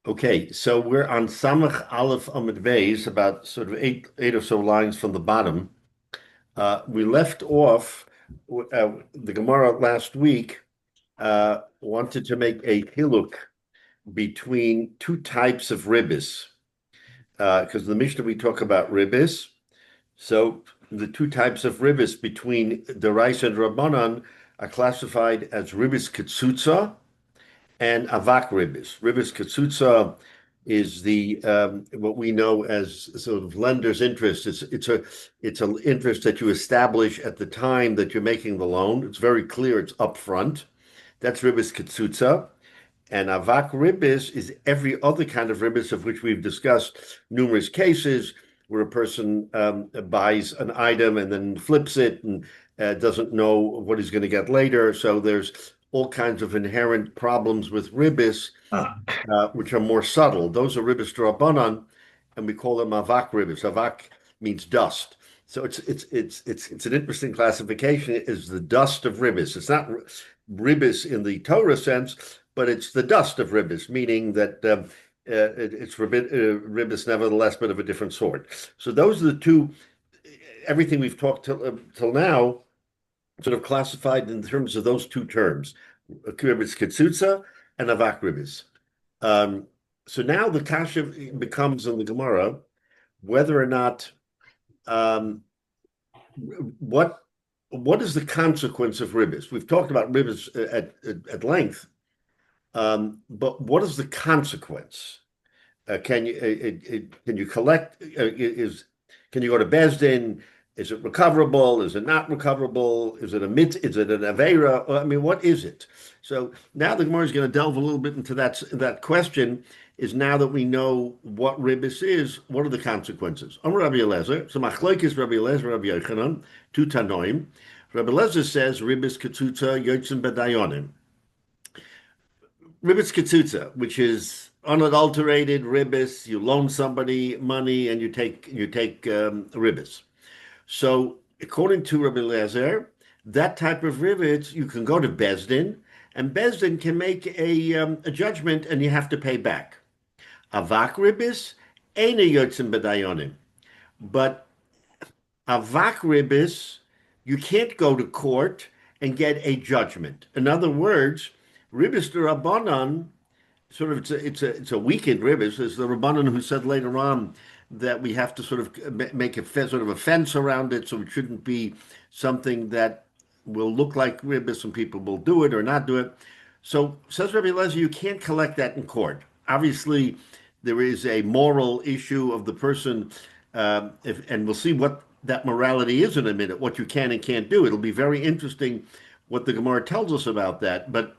Okay, so we're on Samach Aleph Amud Beis, about sort of eight or so lines from the bottom. We left off the Gemara last week wanted to make a hiluk between two types of ribbis, because in the Mishnah we talk about ribbis. So the two types of ribbis between Deraisa and Rabbanan are classified as ribbis ketzutza and avak ribbis. Ribbis ketzutza is the what we know as sort of lender's interest. It's an interest that you establish at the time that you're making the loan. It's very clear. It's upfront. That's ribbis ketzutza. And avak ribbis is every other kind of ribbis of which we've discussed numerous cases where a person buys an item and then flips it and doesn't know what he's going to get later. So there's all kinds of inherent problems with ribbis, which are more subtle. Those are ribbis drabanan, and we call them avak ribbis. Avak means dust. So it's an interesting classification. Is the dust of ribbis. It's not ribbis in the Torah sense, but it's the dust of ribbis, meaning that it's ribbis nevertheless, but of a different sort. So those are the two. Everything we've talked till now sort of classified in terms of those two terms, ribbis ketzutza and avak ribbis. So now the kasha becomes in the Gemara whether or not what is the consequence of ribbis? We've talked about ribbis at length, but what is the consequence? Can you collect? Can you go to Bezdin? Is it recoverable? Is it not recoverable? Is it a mit? Is it an avera? I mean, what is it? So now the Gemara is going to delve a little bit into that question. Is now that we know what ribbis is, what are the consequences? Rabbi Eliezer, so machlokes Rabbi Eliezer, Rabbi Yochanan, two tanoim. Rabbi Eliezer says ribbis ketzutza yotzim bedayonim. Ribbis ketzutza, which is unadulterated ribbis, you loan somebody money and you take ribbis. So according to Rabbi Eliezer, that type of ribbis, you can go to Bezdin, and Bezdin can make a judgment and you have to pay back. Avak ribbis, eine yotzim bedayonim. But avak ribbis, you can't go to court and get a judgment. In other words, ribbis de Rabbanan, sort of it's a weakened ribbis. It's the Rabbanan who said later on that we have to sort of make a sort of a fence around it, so it shouldn't be something that will look like ribbis and people will do it or not do it. So says Rabbi Eliezer, you can't collect that in court. Obviously, there is a moral issue of the person, and we'll see what that morality is in a minute, what you can and can't do. It'll be very interesting what the Gemara tells us about that. But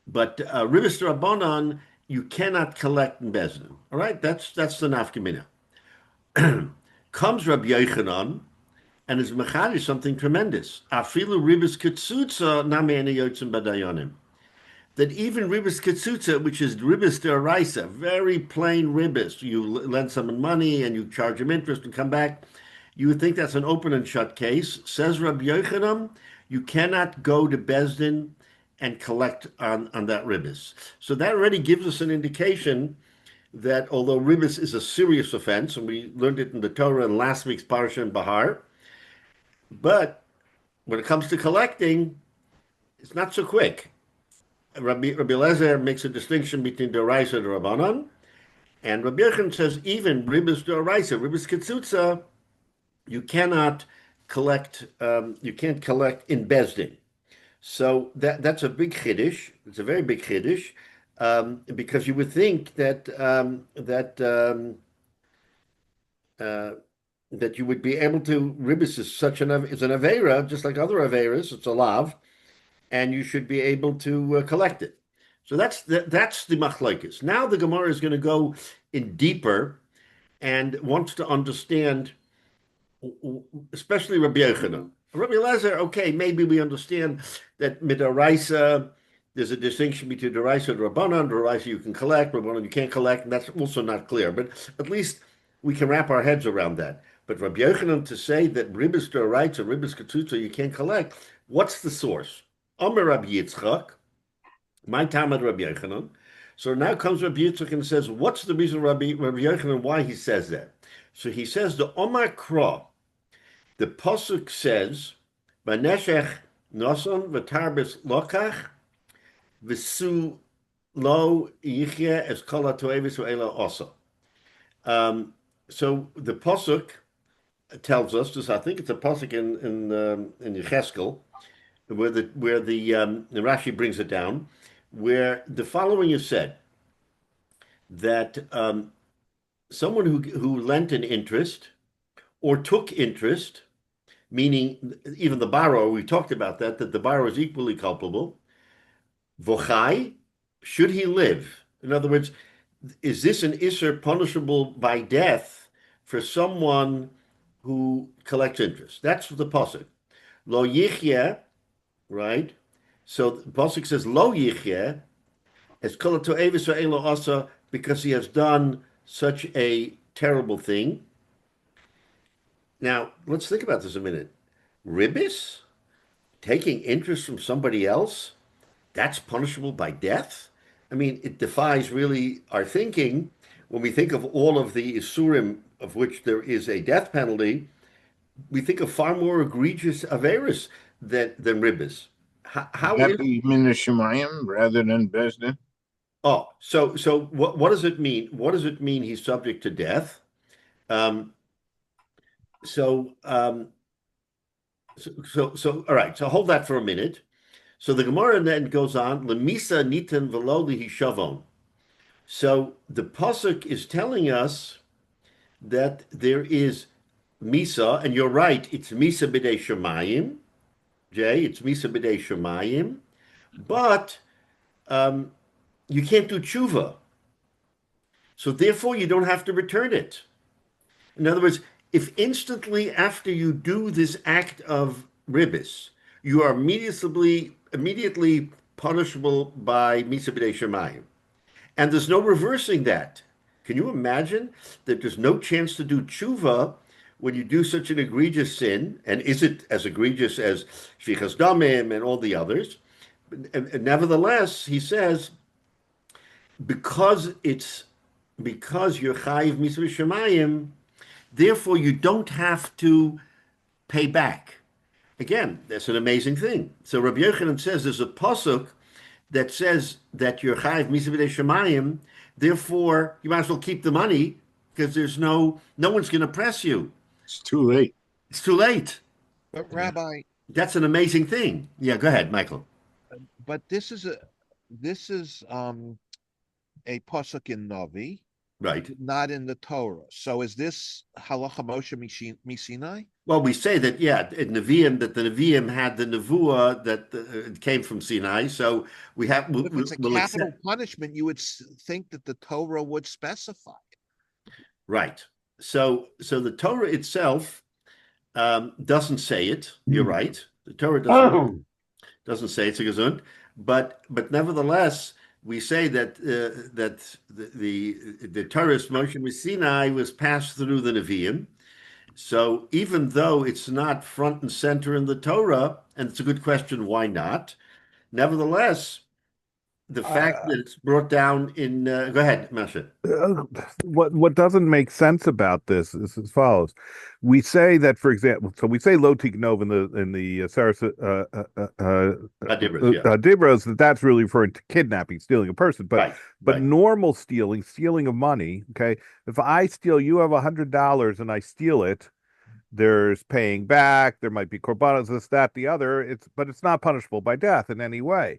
ribbis rabbanan, you cannot collect in Bezdin. All right, that's the nafkamina. Comes Rabbi Yochanan and is mechadish something tremendous. Afilu ribbis ketzutza name'ene yotzim badayonim. That even ribbis ketzutza, which is ribbis deraisa, very plain ribbis, you lend someone money and you charge him interest and come back, you would think that's an open and shut case. Says Rabbi Yochanan, you cannot go to Bezdin and collect on that ribbis. So that already gives us an indication that although ribbis is a serious offense, and we learned it in the Torah in last week's Parsha in Bahar, but when it comes to collecting, it's not so quick. Rabbi Eliezer makes a distinction between Deraisa and Rabbanan, and Rabbi Yochanan says even ribbis Deraisa, ribbis ketzutza, you cannot collect. You can't collect in Bezdin. So that's a big chiddush. It's a very big chiddush, because you would think that that you would be able to. Ribbis is an avera, just like other averas. It's a lav, and you should be able to collect it. So that's the machlokes. Now the Gemara is going to go in deeper and wants to understand, especially Rabbi Yochanan. Rabbi Eliezer, okay, maybe we understand that midaraisa, there's a distinction between deraisa and rabbanan. Deraisa you can collect, rabbanan you can't collect, and that's also not clear. But at least we can wrap our heads around that. But Rabbi Yochanan to say that ribbis deraisa, ribbis ketzutza you can't collect, what's the source? Amar Rabbi Yitzchak, My time at Rabbi Yochanan. So now comes Rabbi Yitzchak and says, what's the reason Rabbi Yochanan why he says that? So he says the Omar Kra, the pasuk says, "Vaneshech noson v'tarbis lokach v'su lo yichye es kol hatoevis ve'ela osa." So the pasuk tells us this. I think it's a pasuk in Yecheskel where the Rashi brings it down, where the following is said that someone who lent an interest or took interest, meaning even the borrower, we talked about that the borrower is equally culpable. Vochai, should he live? In other words, is this an isser punishable by death for someone who collects interest? That's the pasuk. Lo yichye, right? So the pasuk says lo yichye as kol hatoevis ve'elo asa because he has done such a terrible thing. Now let's think about this a minute. Ribis, taking interest from somebody else, that's punishable by death? I mean, it defies really our thinking when we think of all of the Isurim of which there is a death penalty. We think of far more egregious averis than ribis. Would How that is be min shemayim rather than Besdin? so what does it mean? What does it mean he's subject to death? Um, so um, so all right. So hold that for a minute. So the Gemara then goes on, Lemisa nitan velo lihishavon. So the pasuk is telling us that there is misa, and you're right, it's misa b'dei shemayim, Jay, it's misa b'dei shemayim, but you can't do tshuva, so therefore you don't have to return it. In other words, if instantly after you do this act of ribis, you are immediately punishable by misa b'dei shemayim, and there's no reversing that. Can you imagine that there's no chance to do tshuva when you do such an egregious sin? And is it as egregious as shvichas damim and all the others? And nevertheless, he says, because you're chayiv mitzvah shemayim, therefore you don't have to pay back. Again, that's an amazing thing. So Rabbi Yochanan says there's a pasuk that says that you're chayiv mitzvah shemayim, therefore you might as well keep the money because there's no one's going to press you. It's too late. It's too late. But Rabbi, That's an amazing thing. Yeah, go ahead, Michael. but this is a pasuk in Navi, Right. not in the Torah. So is this halacha Moshe Misinai? Well, we say that, yeah, in Nevi'im, that the Nevi'im had the nevuah that came from Sinai. So we have. If it's a capital punishment, you would think that the Torah would specify. Right. So the Torah itself doesn't say it. You're right. The Torah doesn't say it's a gesund, but nevertheless, we say that the Torah's Moshe Sinai was passed through the Nevi'im. So even though it's not front and center in the Torah, and it's a good question, why not? Nevertheless, the fact that it's brought down in go ahead, Masha. What doesn't make sense about this is as follows: we say that, for example, so we say lo tignov in the Dibros, that's really referring to kidnapping, stealing a person, but normal stealing of money. Okay, if I steal, you have $100 and I steal it. There's paying back. There might be korbanos, this, that, the other. But it's not punishable by death in any way.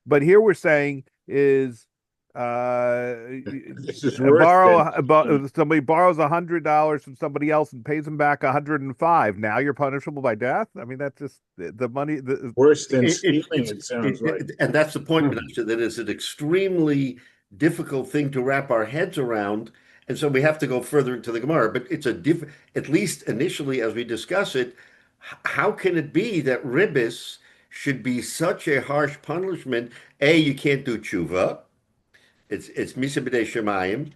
But here we're saying is This is somebody borrows $100 from somebody else and pays them back 105. Now you're punishable by death. I mean, that's just the money. Worse than stealing. It sounds like, and that's the point, Menashe, that is an extremely difficult thing to wrap our heads around, and so we have to go further into the Gemara. But it's at least initially, as we discuss it, how can it be that ribis should be such a harsh punishment? A, you can't do tshuva. It's misa b'dei shemayim,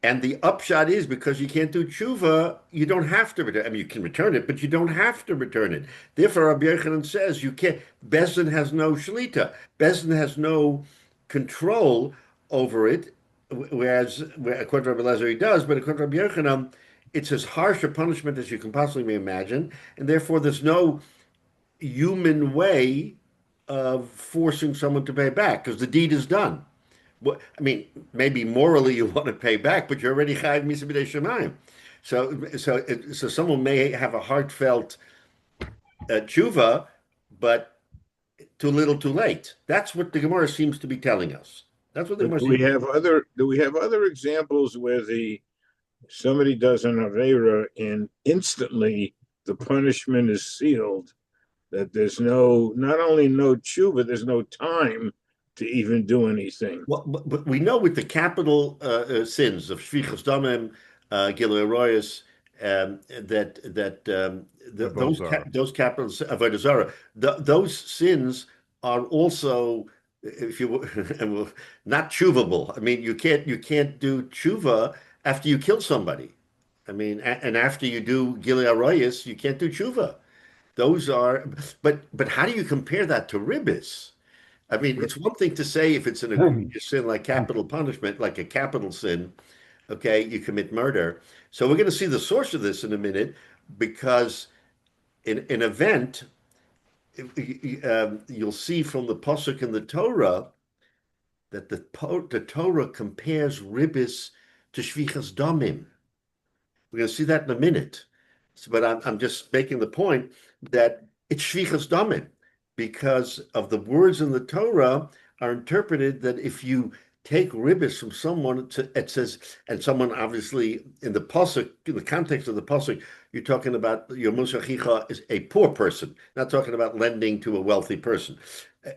and the upshot is because you can't do tshuva, you don't have to return. I mean, you can return it, but you don't have to return it. Therefore, Rabbi Yochanan says you can't. Bezdin has no shlita. Bezdin has no control over it, whereas according to Rabbi Eliezer he does, but according to Rabbi Yochanan, it's as harsh a punishment as you can possibly imagine, and therefore there's no human way of forcing someone to pay back because the deed is done. Well, I mean, maybe morally you want to pay back, but you're already chayav misa b'nei shemayim. So someone may have a heartfelt tshuva, but too little, too late. That's what the Gemara seems to be telling us. That's what the Gemara. Do we have other examples where somebody does an avera and instantly the punishment is sealed? That there's not only no tshuva, there's no time to even do anything. Well, but we know with the capital sins of shvichas damim, gilui arayos, those capital avodah zarah, those sins are also, if you not tshuvable. I mean, you can't do tshuva after you kill somebody. I mean, and after you do gilui arayos, you can't do tshuva. Those are, but how do you compare that to ribbis? I mean, it's one thing to say if it's an egregious sin like capital punishment, like a capital sin, okay, you commit murder. So we're going to see the source of this in a minute, because in an event, you'll see from the pasuk in the Torah that the Torah compares ribbis to shvichas damim. We're going to see that in a minute. But I'm just making the point that it's shvichas damim, because of the words in the Torah are interpreted that if you take ribbis from someone, it says, and someone obviously in the pasuk, in the context of the pasuk, you're talking about your mushachicha is a poor person, not talking about lending to a wealthy person.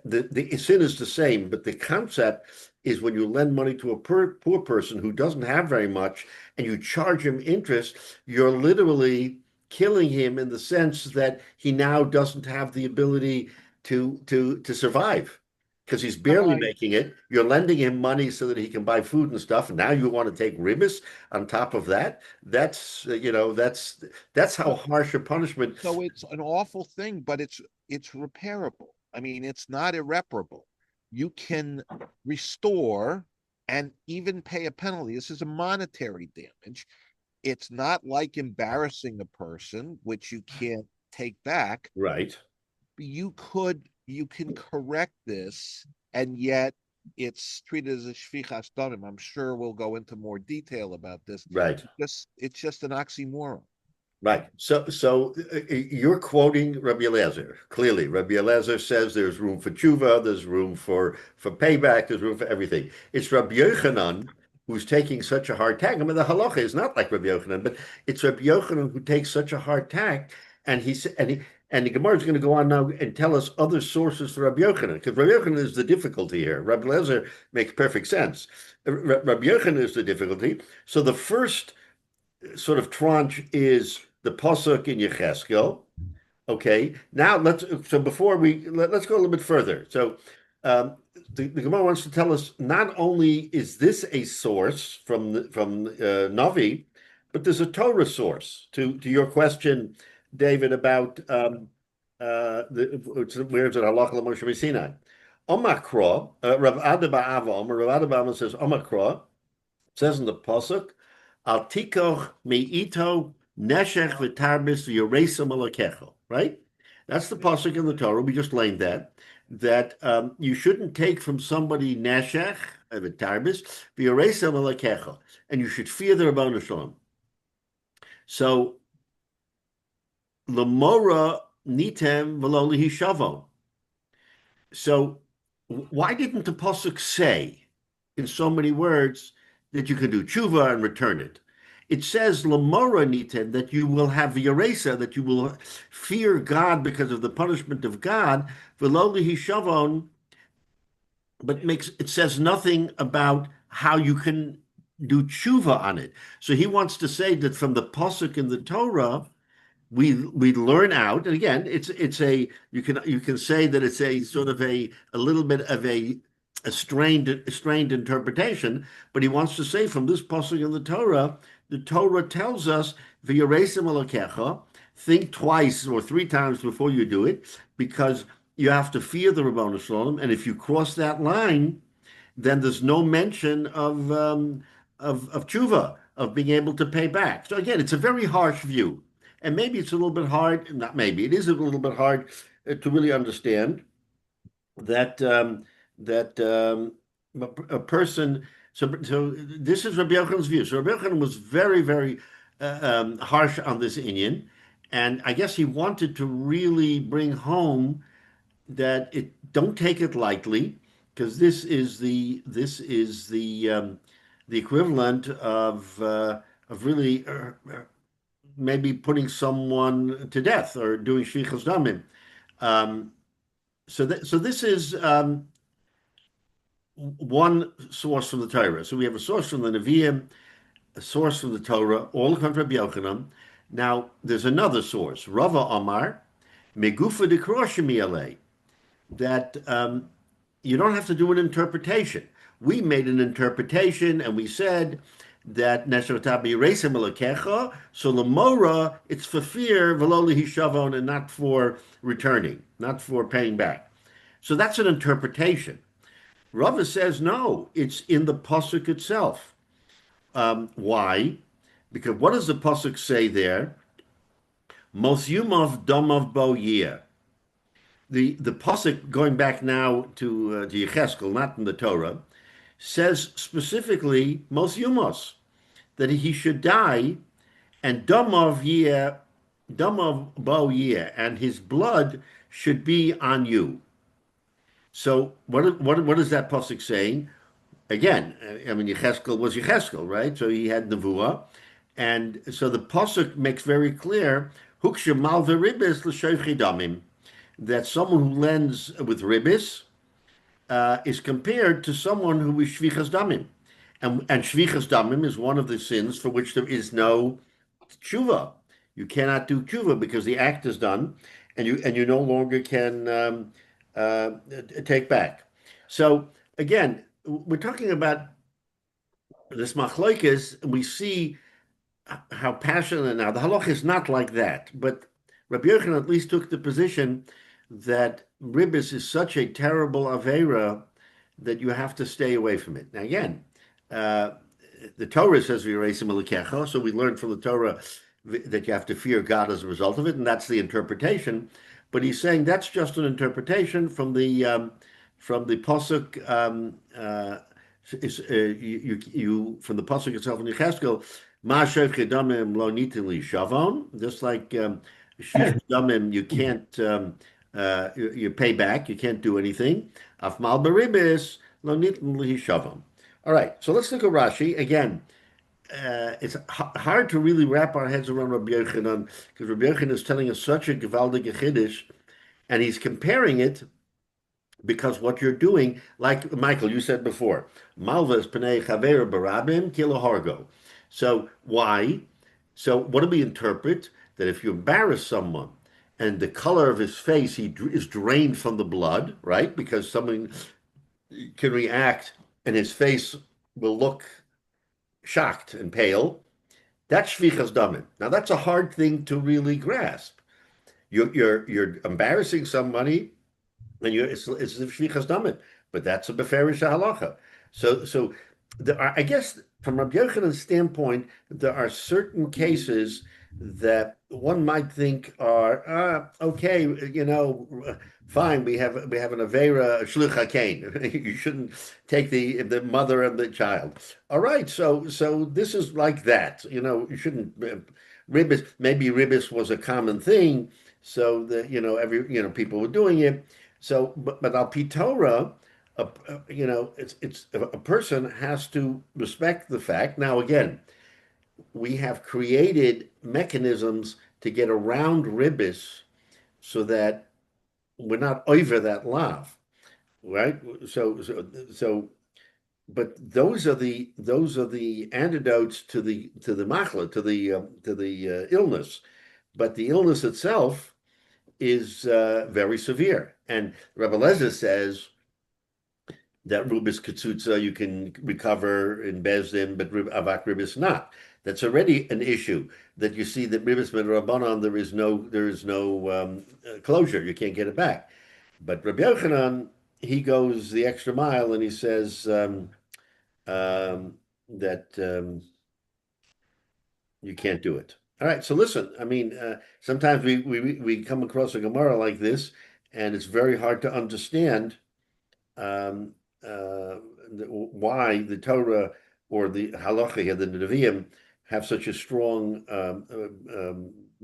The sin is the same, but the concept is when you lend money to a poor person who doesn't have very much and you charge him interest, you're literally killing him in the sense that he now doesn't have the ability to survive because he's barely making it. You're lending him money so that he can buy food and stuff. And now you want to take ribbis on top of that. That's how harsh a punishment. So it's an awful thing, but it's repairable. I mean, it's not irreparable. You can restore and even pay a penalty. This is a monetary damage. It's not like embarrassing a person, which you can't take back. Right. You can correct this, and yet it's treated as a shvichas damim. I'm sure we'll go into more detail about this. Right. It's just an oxymoron. Right. So you're quoting Rabbi Eliezer. Clearly, Rabbi Eliezer says there's room for tshuva, there's room for payback, there's room for everything. It's Rabbi Yochanan who's taking such a hard tack. I mean, the halacha is not like Rabbi Yochanan, but it's Rabbi Yochanan who takes such a hard tack, and the Gemara is going to go on now and tell us other sources for Rabbi Yochanan, because Rabbi Yochanan is the difficulty here. Rabbi Eliezer makes perfect sense. Rabbi Yochanan is the difficulty. So the first sort of tranche is the pasuk in Yecheskel. Okay, now let's go a little bit further. So the Gemara wants to tell us not only is this a source from Navi, but there's a Torah source to your question, David, about where is it? Halacha l'Moshe Sinai. Omakra, Rav Ada Ba'avam, Rav Ada Ba'avam says Omakra, says in the pasuk, Al tikoch me'ito neshech v'tarbis v'yoreisa malakecho. Right? That's the pasuk in the Torah. We just learned that you shouldn't take from somebody neshech v'tarbis v'yoreisa malakecho, and you should fear the Rabbanu Shalom. So Lamora nitem v'lo lihishavon. So why didn't the pasuk say in so many words that you can do tshuva and return it? It says lamora nitem, that you will have yaresa, that you will fear God because of the punishment of God. V'lo lihishavon, but it says nothing about how you can do tshuva on it. So he wants to say that from the pasuk in the Torah, we learn out, and again, you can say that it's a sort of a little bit of a strained interpretation, but he wants to say from this pasuk in the Torah tells us v'yaresim alakecha, think twice or three times before you do it, because you have to fear the Rabbanu Shalom, and if you cross that line, then there's no mention of tshuva, of being able to pay back. So again, it's a very harsh view, and maybe it's a little bit hard. Not maybe it is a little bit hard to really understand that a person. So this is Rabbi Yochanan's view. So Rabbi Yochanan was very, very harsh on this inyan, and I guess he wanted to really bring home that it don't take it lightly, because this is the equivalent of really maybe putting someone to death or doing shvichas damim. So this is one source from the Torah. So we have a source from the Nevi'im, a source from the Torah, all come from Rabbi Yochanan. Now there's another source, Rava Amar, Megufa de Kroshimi, that you don't have to do an interpretation. We made an interpretation and we said that Neshotabi Resim Elakecha, so Lamora, it's for fear, Veloli Hishavon, and not for returning, not for paying back. So that's an interpretation. Rava says no, it's in the pasuk itself. Why? Because what does the pasuk say there? Mos Yumov Domav Bo Yeh. The pasuk, going back now to Yecheskel, not in the Torah, says specifically Mos Yumos, that he should die, and Domav Yeh, Domav Bo Yeh, and his blood should be on you. So what is that pasuk saying? Again, I mean, Yecheskel was Yecheskel, right? So he had Nevuah. And so the pasuk makes very clear, Hukshemal v'ribis l'shoichi damim, that someone who lends with ribis is compared to someone who is shvichas damim. And shvichas damim is one of the sins for which there is no tshuva. You cannot do tshuva because the act is done, and you no longer can take back. So again, we're talking about this machlokes. We see how passionate now. The halach is not like that, but Rabbi Yochanan at least took the position that ribis is such a terrible avera that you have to stay away from it. Now again, the Torah says v'yireisim elakecha, so we learn from the Torah that you have to fear God as a result of it, and that's the interpretation. But he's saying that's just an interpretation from the pasuk. From the pasuk itself in Yecheskel, Ma shevche damim lo nitin li shavon. Just like shvichas damim, you can't you pay back, you can't do anything. Afmal beribis lo nitin li shavon. All right, so let's look at Rashi again. It's hard to really wrap our heads around Rabbi Yochanan, because Rabbi Yochanan is telling us such a gewaldige chiddush, and he's comparing it because what you're doing, like Michael, you said before, Malvas Pnei Chaver Barabim Kilo Hargo. So why? So what do we interpret? That if you embarrass someone and the color of his face is drained from the blood, right? Because someone can react and his face will look shocked and pale. That's shvichas damim. Now that's a hard thing to really grasp. You're embarrassing somebody, and it's shvichas damim, but that's a beferish halacha. So I guess from Rabbi Yochanan's standpoint, there are certain cases that one might think are okay, fine. We have an avera shluch hakein. You shouldn't take the mother and the child. All right, so this is like that. You shouldn't ribis. Maybe ribis was a common thing, so that every people were doing it. So, but al pi Torah, it's a person has to respect the fact. Now again, we have created mechanisms to get around ribis so that we're not over that lav, right? So, but those are the antidotes to the machla, to the illness, but the illness itself is very severe. And Rabbi Lezer says that rubis katsutza you can recover in bezdin, but avak ribis not. That's already an issue that you see that ribis midrabanan there is no closure. You can't get it back. But Rabbi Yochanan he goes the extra mile and he says that you can't do it. All right, so listen, I mean, sometimes we come across a Gemara like this, and it's very hard to understand um, why the Torah or the Halacha, the Nevi'im, have such a strong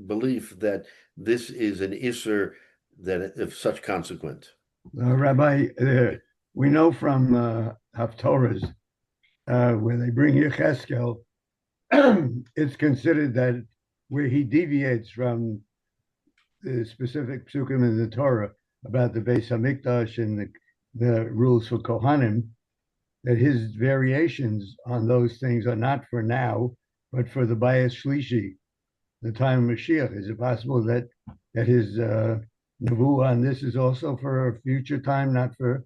belief that this is an Isser that of such consequence. Rabbi, we know from Haftorahs when they bring Yecheskel, it's considered that where he deviates from the specific psukim in the Torah about the Beis Hamikdash and the rules for Kohanim, that his variations on those things are not for now, but for the Bayis Shlishi, the time of Mashiach. Is it possible that his nevuah on this is also for a future time, not for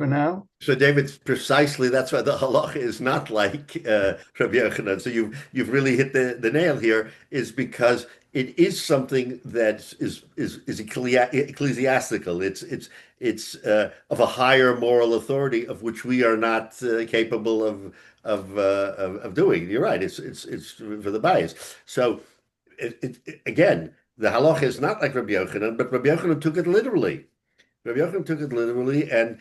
now? So, David, precisely that's why the halacha is not like Rabbi Yochanan. So you've really hit the nail here, is because it is something that is ecclesiastical. It's of a higher moral authority of which we are not capable of doing. You're right. It's for the bias. So again, the halacha is not like Rabbi Yochanan, but Rabbi Yochanan took it literally. Rabbi Yochanan took it literally, and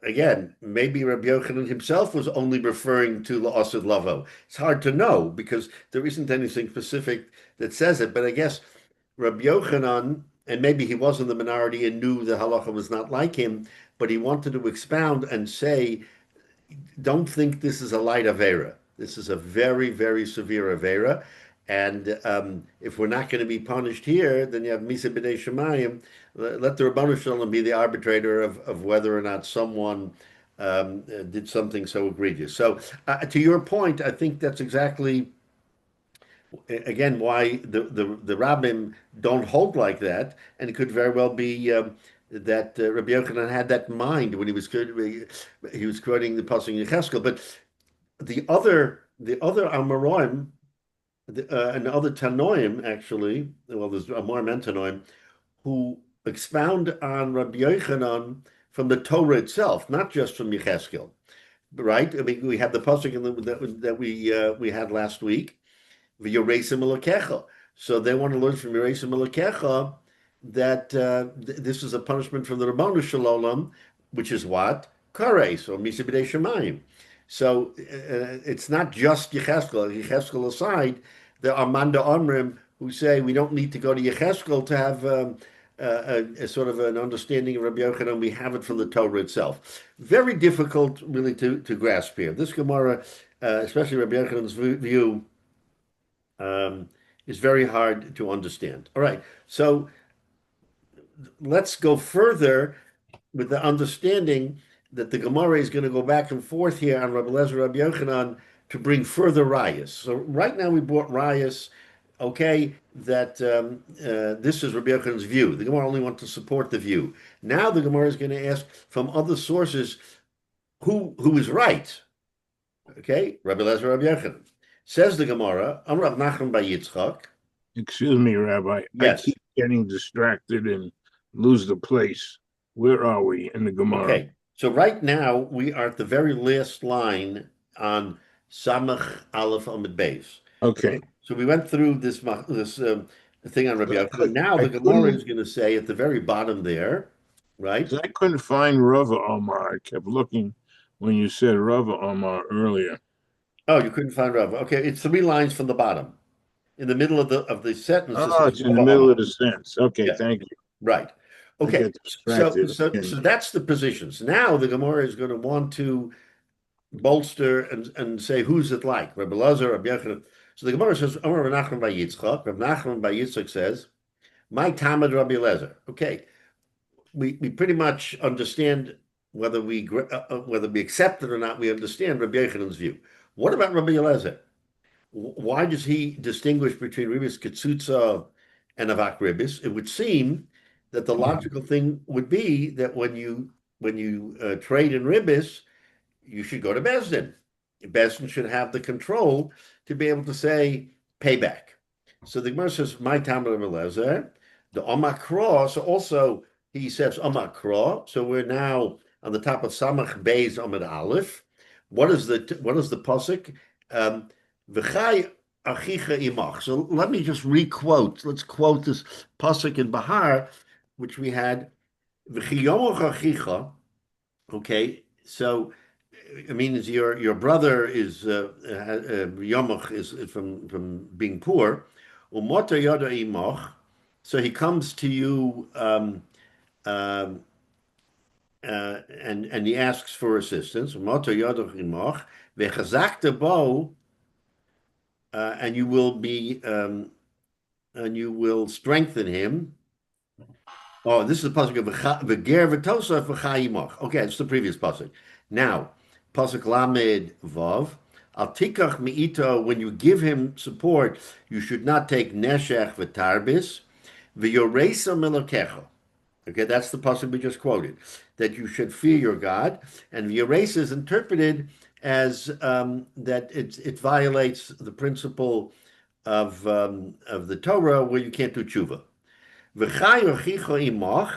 again, maybe Rabbi Yochanan himself was only referring to La'asud Lavo. It's hard to know because there isn't anything specific that says it. But I guess Rabbi Yochanan, and maybe he was in the minority and knew the halacha was not like him, but he wanted to expound and say, don't think this is a light avera. This is a very, very severe avera. And if we're not going to be punished here, then you have Misa B'nai Shemayim. Let the Rabbanu Shalom be the arbitrator of whether or not someone did something so egregious. So to your point, I think that's exactly, again, why the Rabbim don't hold like that. And it could very well be that Rabbi Yochanan had that in mind when he was quoting the Pasuk in Yecheskel. But the other Amoraim, and other Tanoim, actually, well, there's Amorim and Tanoim, who expound on Rabbi Yochanan from the Torah itself, not just from Yecheskel, right? I mean, we have the pasuk that we had last week, V'yoreisim Elokecha. So they want to learn from Yoreisim Elokecha that this is a punishment from the Rabbanu Shalom, which is what? Kares, or Misa B'nai Shemayim. So it's not just Yecheskel. Yecheskel aside, there are Manda Omrim who say we don't need to go to Yecheskel to have a sort of an understanding of Rabbi Yochanan. We have it from the Torah itself. Very difficult, really, to grasp here. This Gemara, especially Rabbi Yochanan's view, is very hard to understand. All right, so let's go further with the understanding that the Gemara is going to go back and forth here on Rabbi Lezer, Rabbi Yochanan to bring further rayas. So right now we brought rayas, okay, that this is Rabbi Yochanan's view. The Gemara only wants to support the view. Now the Gemara is going to ask from other sources who is right. Okay, Rabbi Lezer, Rabbi Yochanan. Says the Gemara, I'm Rav Nachman by Yitzchak. Excuse me, Rabbi. Yes. I keep getting distracted and lose the place. Where are we in the Gemara? Okay. So right now we are at the very last line on Samach Aleph Amid Beis. Okay. So we went through this thing on Rabbi Yochanan. Now the Gemara is going to say at the very bottom there, right? I couldn't find Rava Omar. I kept looking when you said Rava Omar earlier. Oh, you couldn't find Rava. Okay, it's 3 lines from the bottom, in the middle of the sentence. Oh, it's in the middle of the sentence. Okay, yeah. Thank you. Right. Okay, so that's the positions. Now the Gemara is going to want to bolster and say who's it like, Rabbi Lazar, Rabbi Yochanan. So the Gemara says, Amar Rabbi Nachman by Yitzchak. Rabbi Nachman by Yitzchak says, my Talmud Rabbi Lezer. Okay, we pretty much understand whether we accept it or not. We understand Rabbi Yochanan's view. What about Rabbi Lezer? Why does he distinguish between Ribis Ketzutza and Avak Ribis? It would seem that the logical thing would be that when you trade in Ribis, you should go to Bezdin. Bezdin should have the control to be able to say payback. So the Gemara says, my Talmud Rabbi Lezer, the Omar Cross also he says Amakra. So we're now on the top of Samach Beis Amid Aleph. What is the pasuk? V'chai achicha imach. So let me just requote. Let's quote this pasuk in Bahar, which we had. V'chiyomoch achicha. Okay, so it means your brother is yomoch is from being poor. Umota yada imach. So he comes to you. Um, and he asks for assistance. Moto yodoch imoch vechazakta bo, and you will be and you will strengthen him. Oh, this is the pasuk of v'ger v'tosa v'chayimoch. Okay, it's the previous pasuk. Now, pasuk lamed vav. Al tikach miito. When you give him support, you should not take neshech v'tarbis v'yoresa milokecha. Okay, that's the pasuk we just quoted. That you should fear your God, and v'yoresa is interpreted as that it violates the principle of the Torah where you can't do tshuva. V'chai yochicha imach,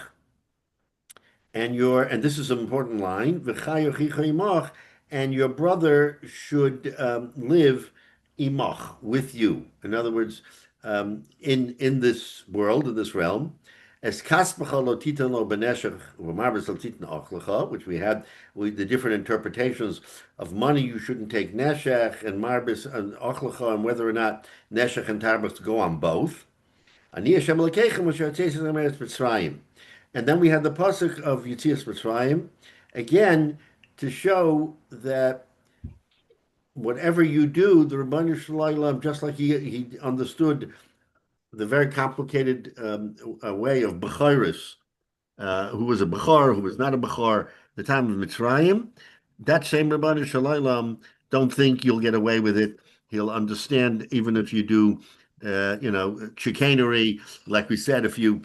and this is an important line. V'chai yochicha imach, and your brother should live imach with you. In other words, in this world, in this realm, as kaspacha lo titan lo beneshach v'marbes lo titan achlecha, which we had with the different interpretations of money. You shouldn't take neshech and marbes and achlecha, and whether or not neshech and tarbes go on both. And then we had the pasuk of Yetzias Mitzrayim, again to show that whatever you do, the Rebbeinu Shalom, just like he understood the very complicated way of Bechoros, who was a Bechor, who was not a Bechor, the time of Mitzrayim, that same Rebbeinu Shalom, don't think you'll get away with it. He'll understand even if you do chicanery, like we said, if you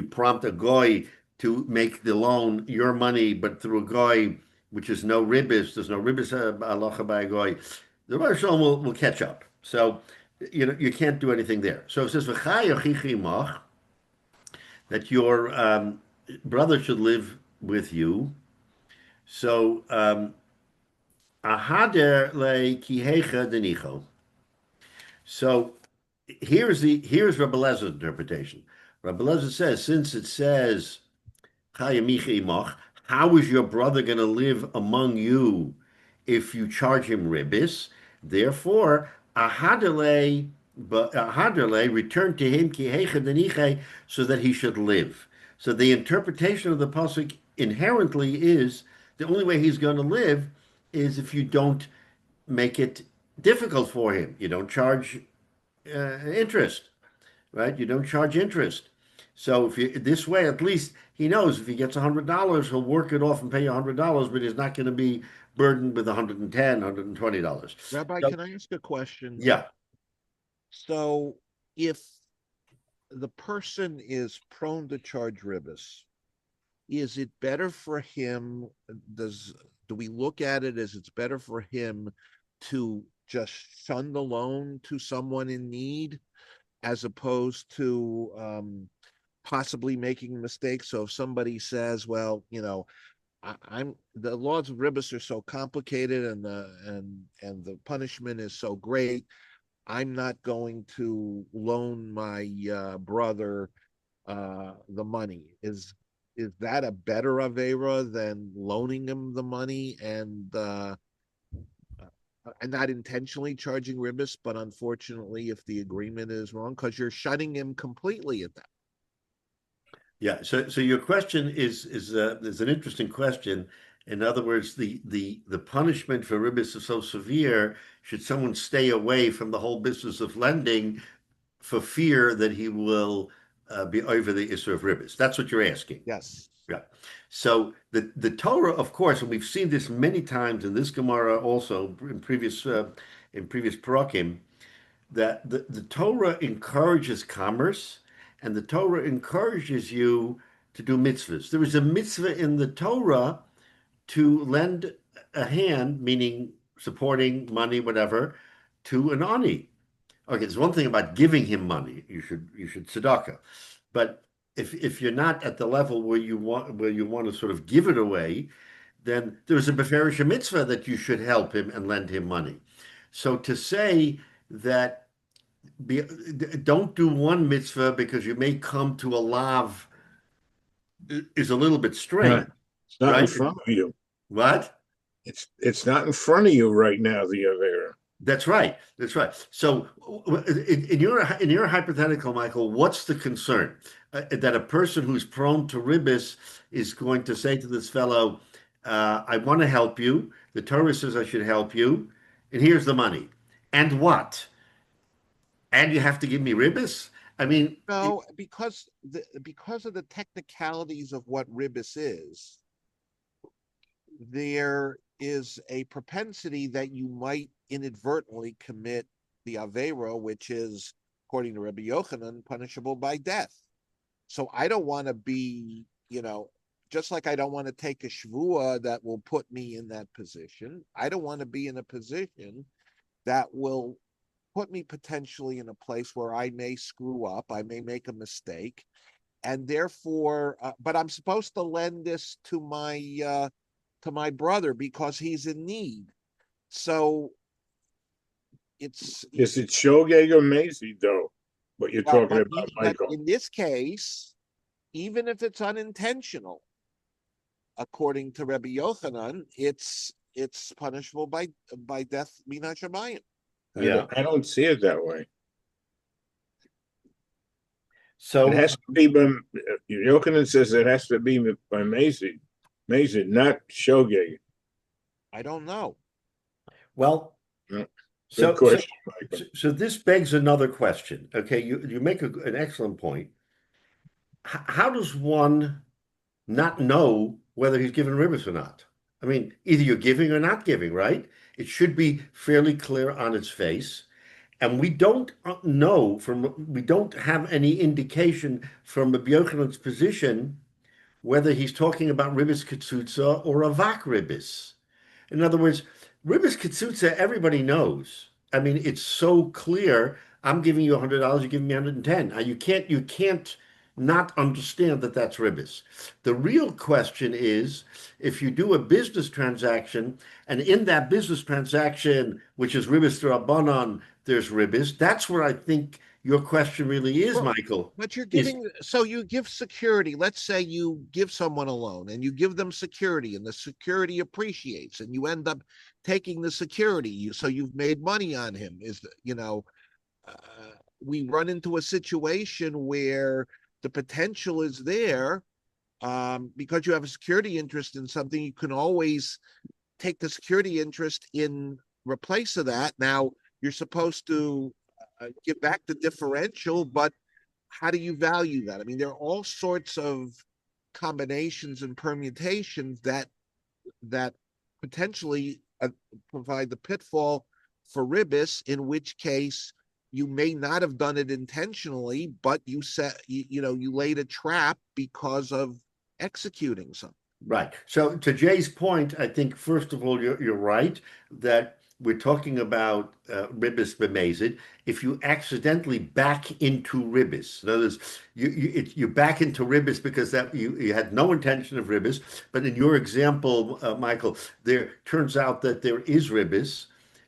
prompt a goy to make the loan your money, but through a goy, which is no ribbis, there's no ribbis halacha by a goy, the Rosh Hashanah will catch up. So you can't do anything there. So it says that your brother should live with you. So ahader le kihecha denicho. So here's Rabbi Lezer's interpretation. Rabbi Lezer says, since it says, how is your brother going to live among you if you charge him ribbis? Therefore, ahadale return to him so that he should live. So the interpretation of the pasuk inherently is the only way he's going to live is if you don't make it difficult for him. You don't charge interest, right? You don't charge interest. So if you this way, at least he knows if he gets $100, he'll work it off and pay you $100, but he's not going to be burdened with $110, $120. Rabbi, so, can I ask a question? Yeah. So if the person is prone to charge ribbis, is it better for him? Do we look at it as it's better for him to just shun the loan to someone in need, as opposed to possibly making mistakes? So if somebody says, "Well, I'm the laws of ribbis are so complicated, and the punishment is so great, I'm not going to loan my brother the money." Is that a better avera than loaning him the money and not intentionally charging ribbis, but unfortunately, if the agreement is wrong, because you're shutting him completely at that? Yeah. So your question is an interesting question. In other words, the punishment for ribbis is so severe. Should someone stay away from the whole business of lending for fear that he will be over the issue of ribbis? That's what you're asking. Yes. Yeah. So the Torah, of course, and we've seen this many times in this Gemara, also in previous parakim, that the Torah encourages commerce, and the Torah encourages you to do mitzvahs. There is a mitzvah in the Torah to lend a hand, meaning supporting money, whatever, to an ani. Okay, there's one thing about giving him money. You should tzedakah, but if you're not at the level where you want to sort of give it away, then there's a beferisha mitzvah that you should help him and lend him money. So to say that be, don't do one mitzvah because you may come to a lav is a little bit strange, it's not in right? front of you. What? It's not in front of you right now, the Avera. That's right. That's right. So, in your hypothetical, Michael, what's the concern? That a person who's prone to ribbis is going to say to this fellow, "I want to help you. The Torah says I should help you, and here's the money. And what? And you have to give me ribbis? I mean, No, because of the technicalities of what ribbis is, there is a propensity that you might inadvertently commit the Avera, which is, according to Rabbi Yochanan, punishable by death. So I don't want to be, just like I don't want to take a shvua that will put me in that position. I don't want to be in a position that will put me potentially in a place where I may screw up, I may make a mistake, and therefore, but I'm supposed to lend this to my brother because he's in need. So is it shogeg or mazy though? What you're talking about, Michael? In this case, even if it's unintentional, according to Rabbi Yochanan, it's punishable by death mina shamayim. Yeah, I don't see it that way. So it has to be by Yochanan says it has to be by mazy, not shogeg. I don't know. Well, so this begs another question. Okay, you make an excellent point. How does one not know whether he's given ribbis or not? I mean, either you're giving or not giving, right? It should be fairly clear on its face. And we don't we don't have any indication from Rabbi Yochanan's position whether he's talking about ribbis ketzutza or a vak ribbis. In other words, ribbis ketzutza, everybody knows. I mean, it's so clear. I'm giving you $100, you're giving me 110. Now, you can't not understand that that's ribbis. The real question is, if you do a business transaction, and in that business transaction, which is ribbis d'Rabbanan, there's ribbis, that's where I think your question really is, Michael. But you're giving, so you give security. Let's say you give someone a loan and you give them security and the security appreciates and you end up taking the security. So you've made money on him. We run into a situation where the potential is there because you have a security interest in something. You can always take the security interest in replace of that. Now, you're supposed to give back the differential, but how do you value that? I mean, there are all sorts of combinations and permutations that potentially provide the pitfall for ribbis, in which case you may not have done it intentionally, but you laid a trap because of executing something. Right. So to Jay's point, I think first of all you're right that we're talking about ribbis b'mezid. If you accidentally back into ribbis, in other words, you back into ribbis because that you had no intention of ribbis, but in your example, Michael, there turns out that there is ribbis,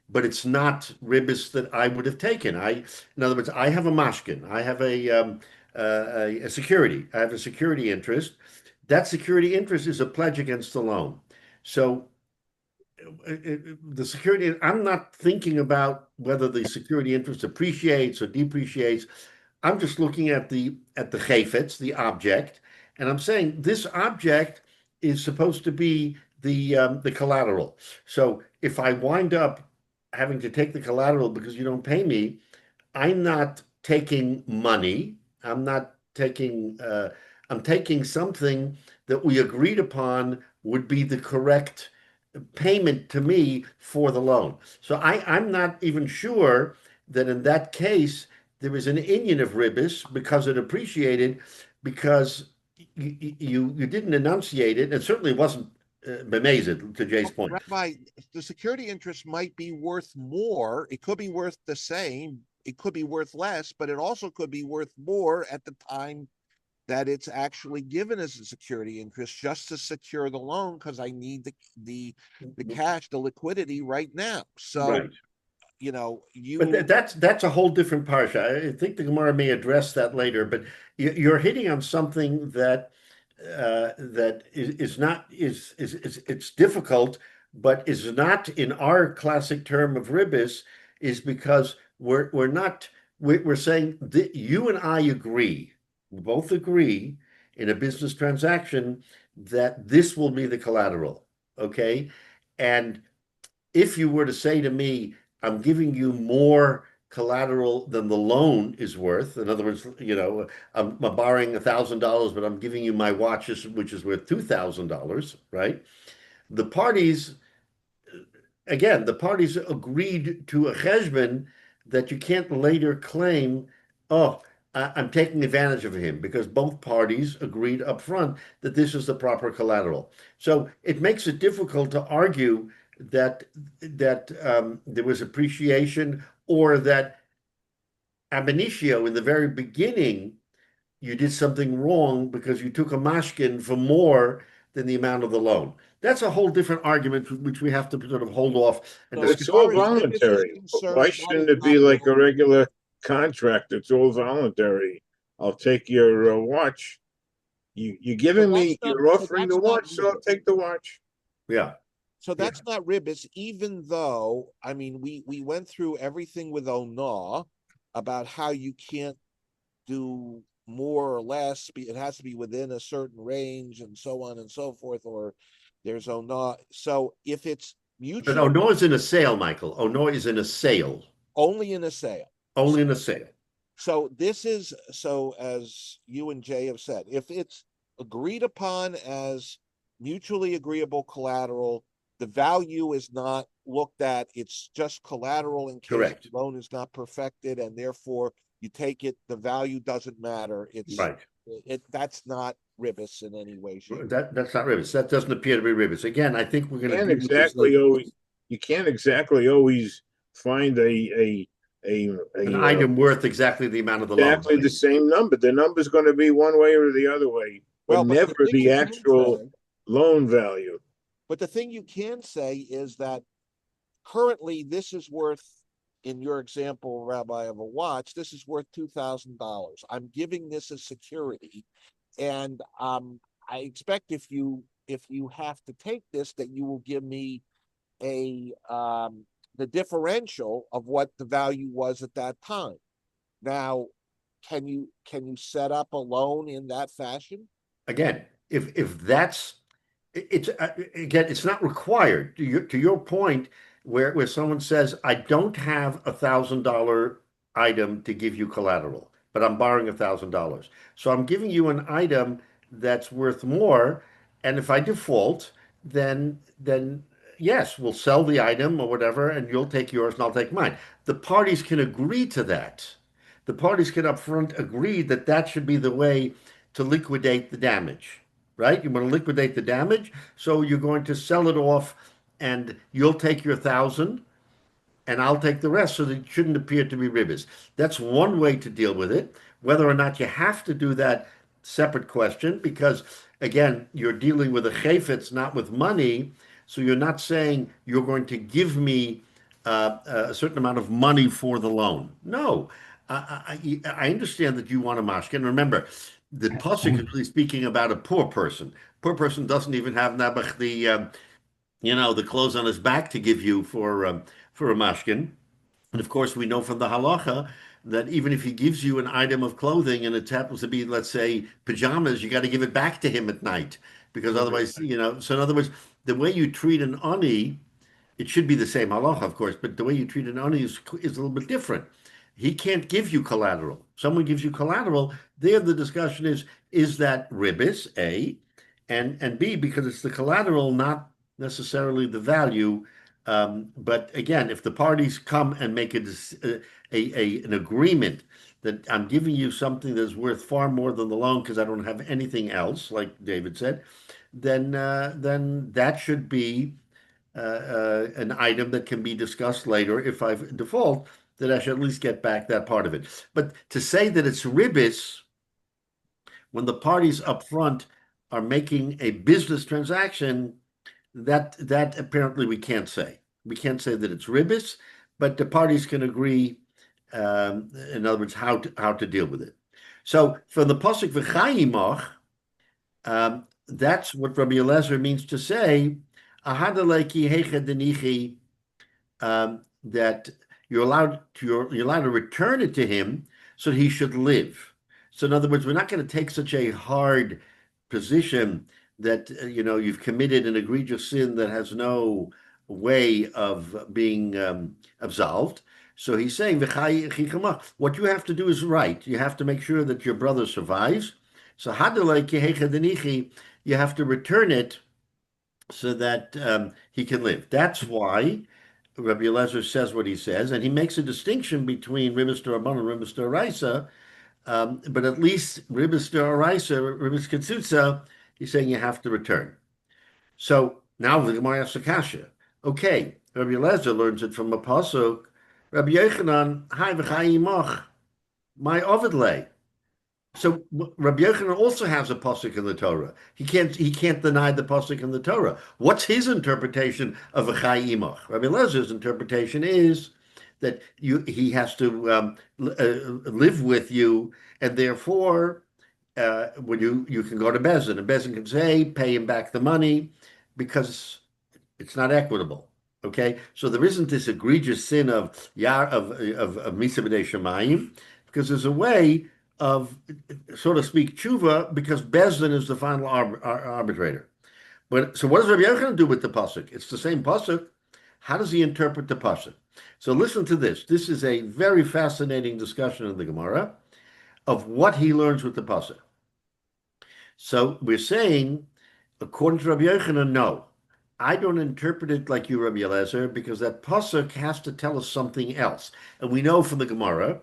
but it's not ribbis that I would have taken. In other words, I have a mashkin, I have a security, I have a security interest. That security interest is a pledge against the loan. So the security, I'm not thinking about whether the security interest appreciates or depreciates. I'm just looking at the chayfetz, the object, and I'm saying this object is supposed to be the collateral. So if I wind up having to take the collateral because you don't pay me, I'm not taking money. I'm not taking. I'm taking something that we agreed upon would be the correct payment to me for the loan. So I'm not even sure that in that case there is an inyan of ribbis because it appreciated, because you didn't enunciate it, and certainly wasn't b'mezid, to Jay's point. Rabbi, the security interest might be worth more. It could be worth the same. It could be worth less, but it also could be worth more at the time that it's actually given as a security interest just to secure the loan because I need the cash, the liquidity right now. So, Right. you. But that's a whole different parsha. I think the Gemara may address that later, but you're hitting on something that is not it's difficult, but is not in our classic term of ribis, is because we're not we're saying that you and I agree, we both agree in a business transaction that this will be the collateral, okay? And if you were to say to me, I'm giving you more collateral than the loan is worth. In other words, I'm borrowing $1,000, but I'm giving you my watches, which is worth $2,000, right? The parties, again, the parties agreed to a cheshbon that you can't later claim, oh, I'm taking advantage of him, because both parties agreed up front that this is the proper collateral. So it makes it difficult to argue that there was appreciation, or that ab initio in the very beginning you did something wrong because you took a mashkin for more than the amount of the loan. That's a whole different argument, which we have to sort of hold off and So But discuss. it's all as far as ribis is voluntary. concerned, Why that shouldn't is it be not like a wrong. regular contract? It's all voluntary. I'll take your watch. You giving me, you're offering the watch, so I'll ribis. take the watch. Yeah. So that's not ribis, even though, I mean, we went through everything with Ona about how you can't do more or less. It has to be within a certain range and so on and so forth, or there's Ona. So if it's But mutual, Ono is in a sale, Michael. Ono is in a sale. only in a sale. Only in a sale. So this is, so as you and Jay have said, if it's agreed upon as mutually agreeable collateral, the value is not looked at. It's just collateral in case Correct. the loan is not perfected, and therefore you take it. The value doesn't matter. It's Right. That's not ribis in any way, shape. That's not ribis. That doesn't appear to be ribis. Again, I think we're going to Can't deal with this exactly later. always. You can't exactly always find An item worth exactly the amount of the loan. exactly the same number. The number's going to be one way or the other way, but Well, but never the thing the you can actual say- loan value. But the thing you can say is that currently this is worth, in your example, Rabbi, of a watch, this is worth $2,000. I'm giving this as security, and I expect if you have to take this, that you will give me a the differential of what the value was at that time. Now, can you set up a loan in that fashion? Again, if that's it's again, it's not required. To your point, where someone says, I don't have $1,000 item to give you collateral, but I'm borrowing $1,000. So I'm giving you an item that's worth more, and if I default, then yes, we'll sell the item or whatever, and you'll take yours and I'll take mine. The parties can agree to that. The parties can upfront agree that that should be the way to liquidate the damage, right? You want to liquidate the damage, so you're going to sell it off, and you'll take your 1,000, and I'll take the rest, so that it shouldn't appear to be ribis. That's one way to deal with it. Whether or not you have to do that, separate question, because again, you're dealing with a chayfetz, not with money, so you're not saying you're going to give me a certain amount of money for the loan. No, I understand that you want a mashkin. Remember, the pasuk is really speaking about a poor person. Poor person doesn't even have nabach the clothes on his back to give you for a mashkin. And of course, we know from the halacha that even if he gives you an item of clothing and it happens to be, let's say, pajamas, you got to give it back to him at night, because otherwise, So in other words, the way you treat an ani, it should be the same halacha, of course, but the way you treat an ani is a little bit different. He can't give you collateral. Someone gives you collateral. There, the discussion is that ribis, A, and B, because it's the collateral, not necessarily the value. But again, if the parties come and make an agreement that I'm giving you something that's worth far more than the loan because I don't have anything else, like David said, then that should be an item that can be discussed later. If I default, that I should at least get back that part of it. But to say that it's ribis when the parties up front are making a business transaction, that apparently we can't say. We can't say that it's ribis, but the parties can agree, in other words, how to deal with it. So from the pasuk v'chayimach, that's what Rabbi Eliezer means to say, ahadaleki hechadenichi, that you're allowed to return it to him so that he should live. So in other words, we're not going to take such a hard position that you've committed an egregious sin that has no way of being absolved. So he's saying, what you have to do is right. You have to make sure that your brother survives. So you have to return it so that he can live. That's why Rabbi Eliezer says what he says, and he makes a distinction between Ribis D'Rabbanan and Ribis D'Oraisa. But at least Ribis D'Oraisa, Ribis Ketzutza, he's saying you have to return. So now the Gemara asks a kasha. Okay, Rabbi Eliezer learns it from a pasuk. Rabbi Yochanan, Hai v'chayimach, my ovidle. So Rabbi Yochanan also has a pasuk in the Torah. He can't deny the pasuk in the Torah. What's his interpretation of a chayimach? Rabbi Eliezer interpretation is that he has to live with you, and therefore, when you can go to Bezin, and Bezin can say, pay him back the money, because it's not equitable. Okay, so there isn't this egregious sin of Misa B'nei Shemayim, because there's a way of, so to speak, tshuva, because Bezdin is the final arbitrator. But so what does Rabbi Yochanan do with the pasuk? It's the same pasuk. How does he interpret the pasuk? So listen to this. This is a very fascinating discussion in the Gemara of what he learns with the pasuk. So we're saying, according to Rabbi Yochanan, no, I don't interpret it like you, Rabbi Eliezer, because that pasuk has to tell us something else. And we know from the Gemara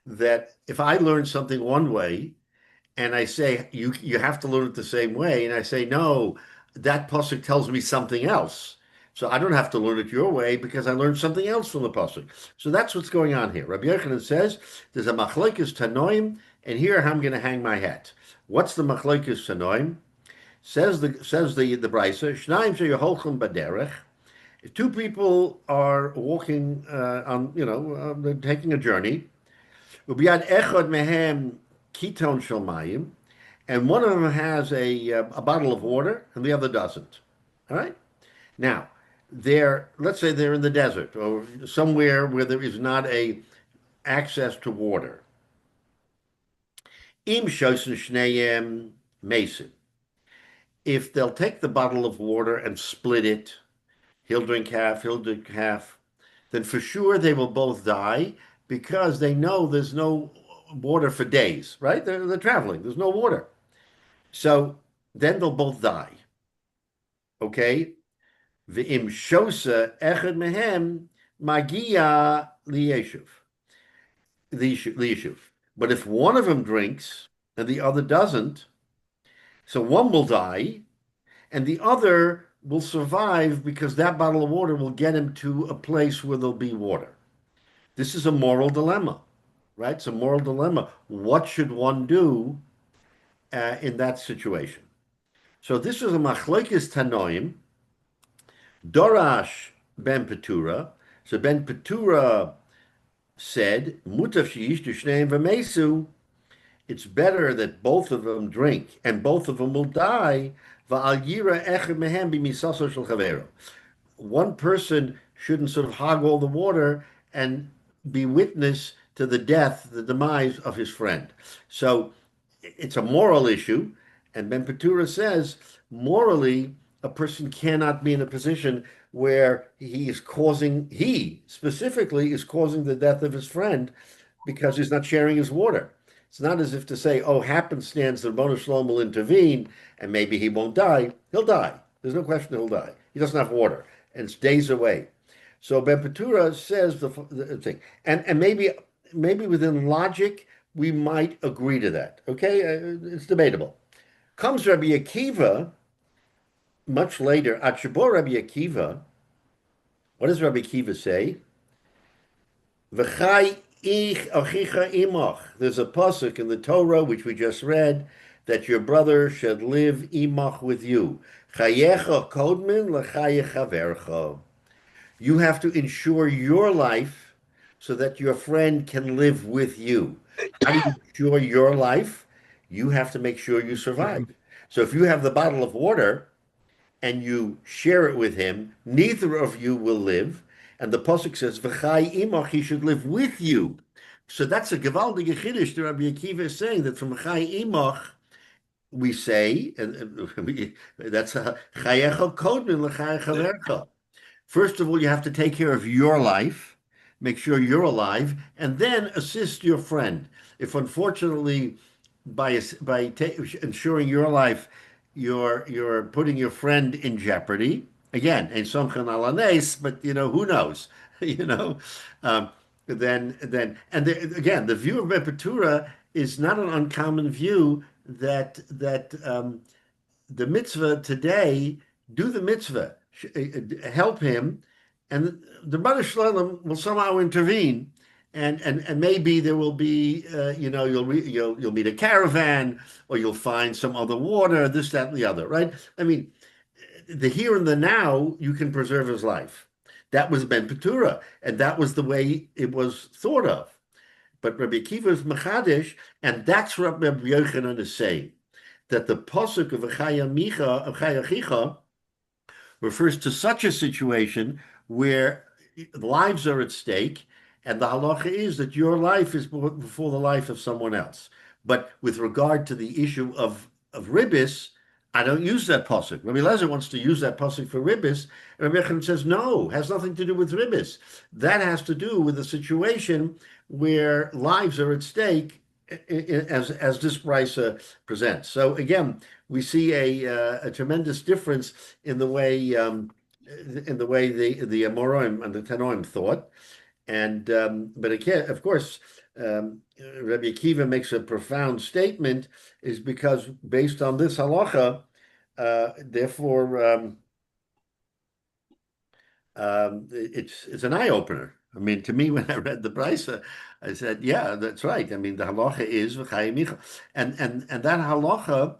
that if I learn something one way, and I say you have to learn it the same way, and I say no, that pasuk tells me something else, so I don't have to learn it your way because I learned something else from the pasuk. So that's what's going on here. Rabbi Yochanan says there's a machlokes tanoim, and here I'm going to hang my hat. What's the machlokes tanoim? Says the brisa, Shnaim sheyeholchem baderech. If two people are walking they're taking a journey. Ubiyad echad mehem kiton shel mayim, and one of them has a bottle of water and the other doesn't. All right. Now, let's say they're in the desert or somewhere where there is not a access to water. Im shosen shneyem mesim. If they'll take the bottle of water and split it, he'll drink half, then for sure they will both die, because they know there's no water for days, right? They're traveling. There's no water. So then they'll both die. Okay? V'im shosa echad mehem magia liyeshuv. But if one of them drinks and the other doesn't, so one will die and the other will survive, because that bottle of water will get him to a place where there'll be water. This is a moral dilemma, right? It's a moral dilemma. What should one do in that situation? So this is a machlokes tanoim. Dorash ben Petura. So ben Petura said, "Mutav sheyishtu shneim v'mesu." It's better that both of them drink and both of them will die. Va'al yira echad mehem b'misaso shel chavero. One person shouldn't sort of hog all the water and be witness to the demise of his friend. So it's a moral issue, and Ben Petura says morally a person cannot be in a position where he specifically is causing the death of his friend because he's not sharing his water. It's not as if to say, oh, happenstance, the Ribbono Shel Olam will intervene and maybe he won't die. He'll die. There's no question he'll die. He doesn't have water, and it's days away. So Ben Petura says the thing, and maybe within logic we might agree to that. Okay, it's debatable. Comes Rabbi Akiva much later. Atshabor Rabbi Akiva. What does Rabbi Akiva say? V'chai ich achicha imach. There's a pasuk in the Torah which we just read that your brother should live imach with you. Chayecha kodmin l'chaye chavercha. You have to ensure your life so that your friend can live with you. How do you ensure your life? You have to make sure you survive. So if you have the bottle of water and you share it with him, neither of you will live. And the pasuk says, "V'chai imach," he should live with you. So that's a gewaldige chiddush. The Rabbi Akiva is saying that from "Chai imach" we say, and that's a chayecha kodmin l'chai chavercha. First of all, you have to take care of your life, make sure you're alive, and then assist your friend. If unfortunately, by ensuring your life, you're putting your friend in jeopardy. Again, and somchan ala nes, but who knows? you know, um, again, the view of Rebbe Tura is not an uncommon view that the mitzvah today, do the mitzvah, help him, and the Baruch Shalom will somehow intervene, and maybe there will be, you'll meet a caravan, or you'll find some other water, this, that, and the other, right? I mean, the here and the now, you can preserve his life. That was Ben Petura, and that was the way it was thought of. But Rabbi Akiva is Machadish, and that's what Rabbi Yochanan is saying, that the pasuk of Achayachicha refers to such a situation where lives are at stake, and the halacha is that your life is before the life of someone else. But with regard to the issue of ribbis, I don't use that pasuk. Rabbi Lezer wants to use that pasuk for ribbis, and Rabbi Yochanan says no, has nothing to do with ribbis. That has to do with a situation where lives are at stake, as this brisa presents. So again, we see a tremendous difference in the way the Amoraim and the Tanoim thought, and but again, of course, Rabbi Akiva makes a profound statement, is because based on this halacha, therefore it's an eye opener. I mean, to me, when I read the brisa, I said, "Yeah, that's right." I mean, the halacha is v'chayim micha, and that halacha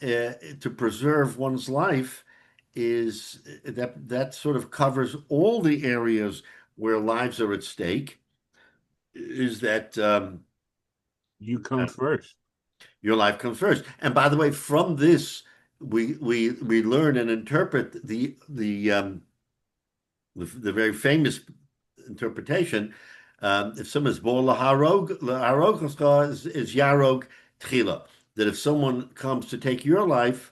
to preserve one's life is that sort of covers all the areas where lives are at stake. Is that you come first? Your life comes first. And by the way, from this, we learn and interpret the very famous interpretation. If someone's born laharog is yarog tchila. That if someone comes to take your life,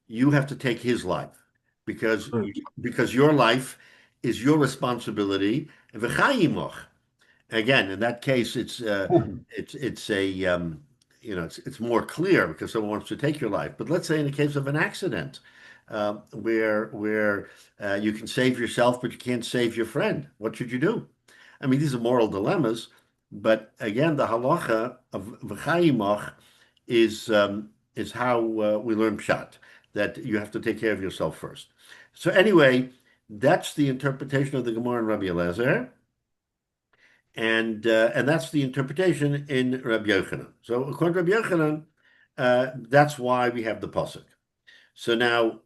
you have to take his life, because your life is your responsibility. Again, in that case, it's more clear because someone wants to take your life. But let's say in the case of an accident, where you can save yourself, but you can't save your friend, what should you do? I mean, these are moral dilemmas. But again, the halacha of v'chayimach is how we learn pshat, that you have to take care of yourself first. So anyway, that's the interpretation of the Gemara in Rabbi Eliezer. And that's the interpretation in Rabbi Yochanan. So according to Rabbi Yochanan, that's why we have the pasuk. So now,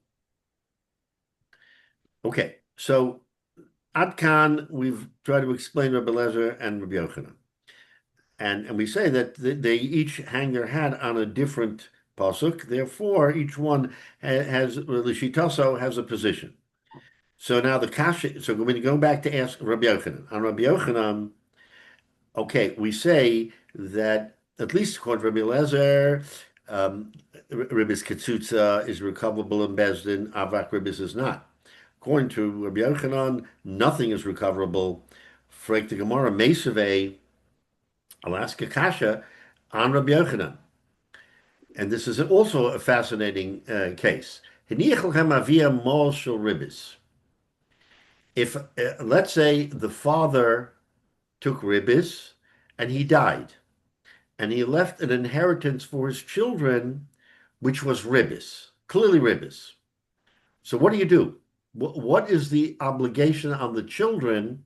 okay, so Ad Kan, we've tried to explain Rabbi Eliezer and Rabbi Yochanan, and we say that they each hang their hat on a different pasuk. Therefore, each one has Lishitaso has a position. So now the kasha. So we're going to go back to ask Rabbi Yochanan. On Rabbi Yochanan, okay, we say that at least according to Rabbi Eliezer, Ribbis Ketzutza is recoverable in Bezdin, Avak Ribbis is not. According to Rabbi Yochanan, nothing is recoverable. Frek the Gemara, Mesave, Alaska Kasha, on Rabbi Yochanan. And this is also a fascinating case. If, let's say, the father took ribbis and he died, and he left an inheritance for his children, which was ribbis, clearly ribbis. So what do you do? What is the obligation on the children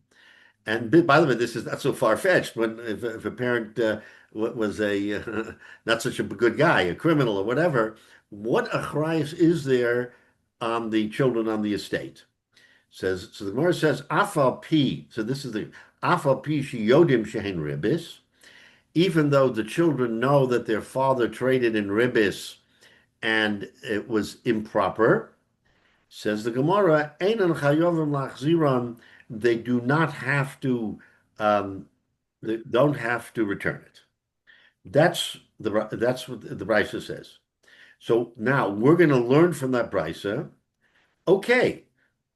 And by the way, this is not so far-fetched. When if a parent was a not such a good guy, a criminal or whatever, what achrayus is there on the children on the estate? Says so. The Gemara says afal pi. So this is the afal pi yodim shehin ribis. Even though the children know that their father traded in ribis and it was improper, says the Gemara, Einan chayovim lachziran, they do not have to, they don't have to return it. That's what the Brisa says. So now we're going to learn from that Brisa. Okay,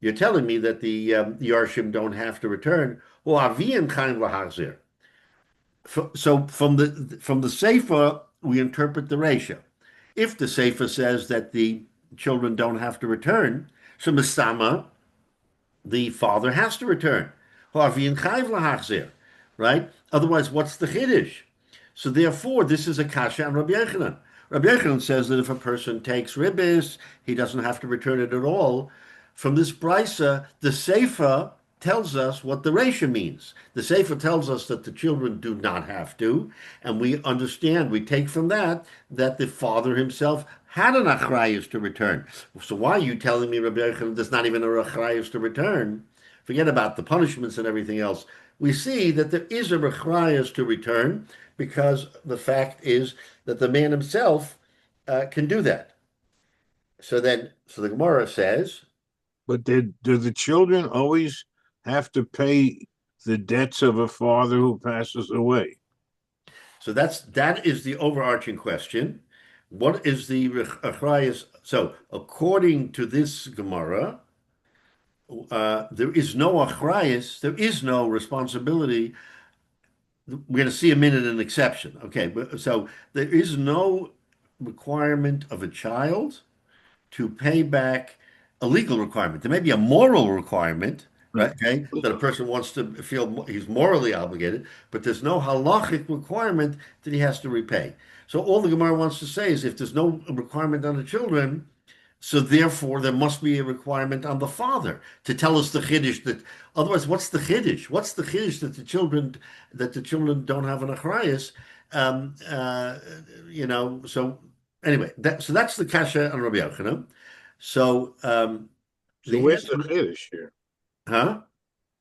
you're telling me that the Yarshim don't have to return. Well, avian chaim lahachzir. So from the Seifa, we interpret the Reisha. If the Seifa says that the children don't have to return, so Mistama, the father has to return. Right? Otherwise, what's the Chiddush? So therefore, this is a kasha on Rabbi Yochanan. Rabbi Yochanan says that if a person takes ribis, he doesn't have to return it at all. From this brisa, the Seifa tells us what the Reisha means. The Seifa tells us that the children do not have to, and we understand, we take from that the father himself had an achrayus to return. So why are you telling me, Rabbi Yochanan, there's not even an achrayus to return? Forget about the punishments and everything else. We see that there is a achrayus to return because the fact is that the man himself can do that. So the Gemara says, but do the children always have to pay the debts of a father who passes away? So that is the overarching question. What is the achrayus? So according to this Gemara, there is no achrayus, there is no responsibility. We're going to see a minute an exception. Okay, so there is no requirement of a child to pay back a legal requirement. There may be a moral requirement, right? Okay, that a person wants to feel he's morally obligated, but there's no halachic requirement that he has to repay. So all the Gemara wants to say is if there's no requirement on the children, so therefore there must be a requirement on the father to tell us the chiddush. That otherwise, what's the chiddush? What's the chiddush that the children don't have an achrayus? So anyway, so that's the kasha on Rabbi Yochanan. So where's the chiddush here? Huh?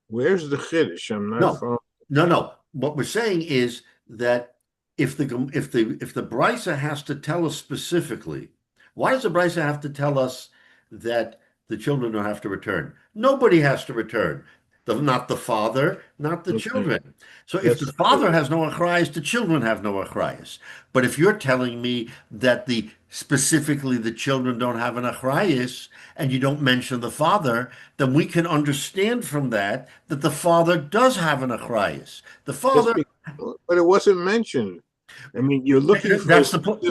Where's the chiddush? I'm not following. No. What we're saying is that if the brisa has to tell us specifically, why does the brisa have to tell us that the children don't have to return? Nobody has to return. Not the father, not the children. So if the father has no achrayus, the children have no achrayus. But if you're telling me that specifically the children don't have an achrayus and you don't mention the father, then we can understand from that the father does have an achrayus. The father, but it wasn't mentioned. I mean, you're looking for that's the point.